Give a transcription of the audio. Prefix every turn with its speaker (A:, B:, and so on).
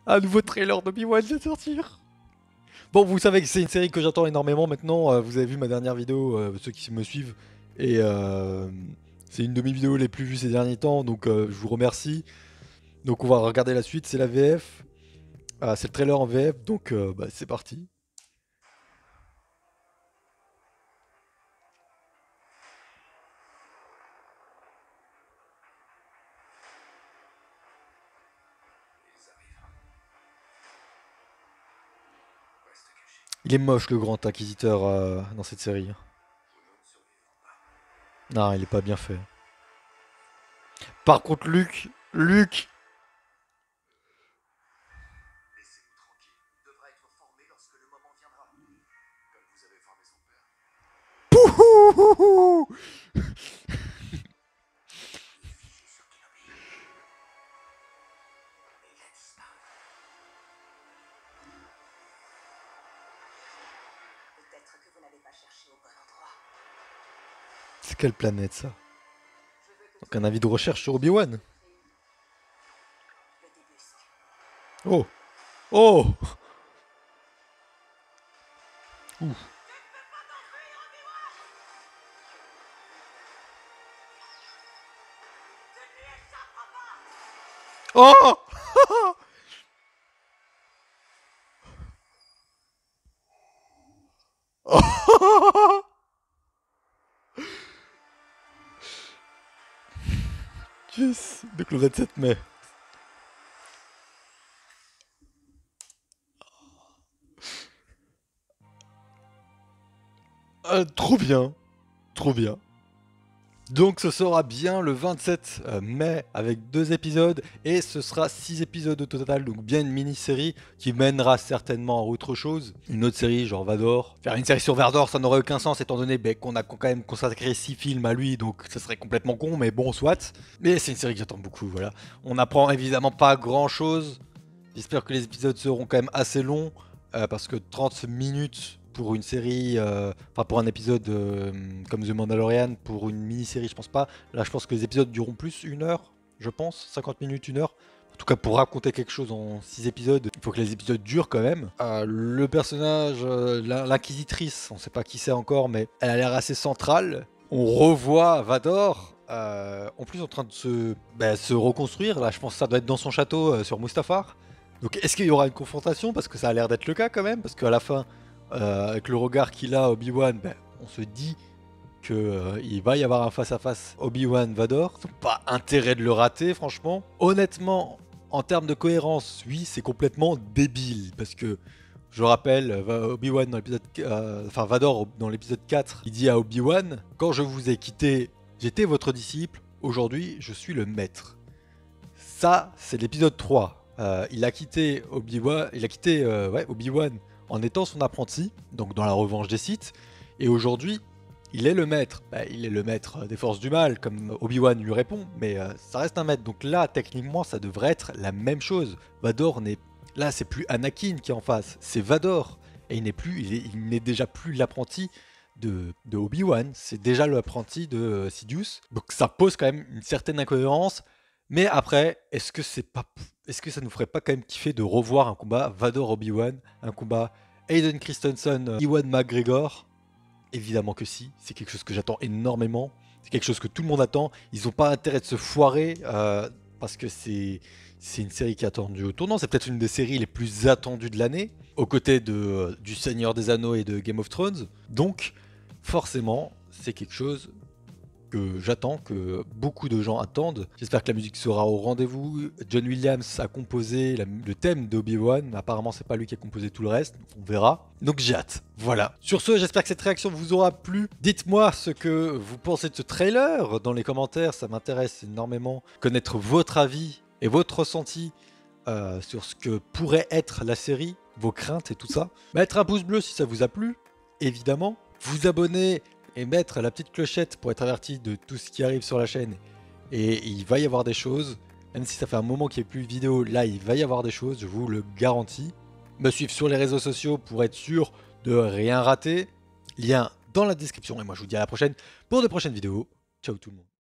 A: Un nouveau trailer d'Obi-Wan vient de sortir. Bon, vous savez que c'est une série que j'attends énormément maintenant. Vous avez vu ma dernière vidéo, ceux qui me suivent. Et c'est une de mes vidéos les plus vues ces derniers temps. Donc je vous remercie. Donc on va regarder la suite. C'est la VF. C'est le trailer en VF. Donc bah, c'est parti. Il est moche le grand inquisiteur dans cette série. Non, il est pas bien fait. Par contre, Luke, pouhou.
B: Peut-être que vous n'avez pas cherché au bon endroit.
A: C'est quelle planète ça? Donc un avis de recherche sur Obi-Wan.
B: Le débusque.
A: Oh, oh. Ouh. Oh. Yes. Donc le 27 mai. Trop bien. Trop bien. Donc ce sera bien le 27 mai avec 2 épisodes et ce sera 6 épisodes au total, donc bien une mini-série qui mènera certainement à autre chose. Une autre série genre Vador. Faire une série sur Vador ça n'aurait aucun sens étant donné qu'on a quand même consacré 6 films à lui, donc ça serait complètement con, mais bon soit. Mais c'est une série que j'attends beaucoup, voilà. On apprend évidemment pas grand chose. J'espère que les épisodes seront quand même assez longs parce que 30 minutes pour une série, enfin pour un épisode comme The Mandalorian, pour une mini-série, je pense pas. Là, je pense que les épisodes dureront plus, 1 heure, je pense, 50 minutes, 1 heure. En tout cas, pour raconter quelque chose en 6 épisodes, il faut que les épisodes durent quand même. Le personnage, l'inquisitrice, on sait pas qui c'est encore, mais elle a l'air assez centrale. On revoit Vador. En plus en train de se reconstruire, là je pense que ça doit être dans son château sur Mustafar. Donc est-ce qu'il y aura une confrontation? Parce que ça a l'air d'être le cas quand même, parce qu'à la fin, avec le regard qu'il a Obi-Wan, on se dit qu'il va y avoir un face-à-face Obi-Wan-Vador. Pas intérêt de le rater franchement. Honnêtement, en termes de cohérence, oui c'est complètement débile, parce que je rappelle, Obi-Wan dans l'épisode, enfin Vador dans l'épisode 4, il dit à Obi-Wan, quand je vous ai quitté, j'étais votre disciple, aujourd'hui je suis le maître. Ça, c'est l'épisode 3. Il a quitté Obi-Wan, Obi-Wan en étant son apprenti, donc dans la revanche des Sith, et aujourd'hui, il est le maître. Il est le maître des forces du mal, comme Obi-Wan lui répond, mais ça reste un maître. Donc là, techniquement, ça devrait être la même chose. Vador n'est... Là, c'est plus Anakin qui est en face, c'est Vador. Et il n'est déjà plus l'apprenti de Obi-Wan, c'est déjà l'apprenti de Sidious. Donc ça pose quand même une certaine incohérence. Mais après, est-ce que ça nous ferait pas quand même kiffer de revoir un combat Vador Obi-Wan, un combat Hayden Christensen, Ewan McGregor? Évidemment que si, c'est quelque chose que j'attends énormément, c'est quelque chose que tout le monde attend. Ils n'ont pas intérêt de se foirer parce que c'est une série qui est attendue au tournant. C'est peut-être une des séries les plus attendues de l'année, aux côtés du Seigneur des Anneaux et de Game of Thrones. Donc forcément, c'est quelque chose que j'attends, que beaucoup de gens attendent. J'espère que la musique sera au rendez-vous. John Williams a composé le thème d'Obi-Wan. Apparemment, c'est pas lui qui a composé tout le reste. On verra. Donc j'ai hâte. Voilà. Sur ce, j'espère que cette réaction vous aura plu. Dites-moi ce que vous pensez de ce trailer dans les commentaires. Ça m'intéresse énormément. Connaître votre avis et votre ressenti sur ce que pourrait être la série, vos craintes et tout ça. Mettre un pouce bleu si ça vous a plu, évidemment. Vous abonner et mettre la petite clochette pour être averti de tout ce qui arrive sur la chaîne. Et il va y avoir des choses, même si ça fait un moment qu'il n'y a plus de vidéo, là il va y avoir des choses, je vous le garantis. Me suivre sur les réseaux sociaux pour être sûr de rien rater. Lien dans la description et moi je vous dis à la prochaine pour de prochaines vidéos. Ciao tout le monde.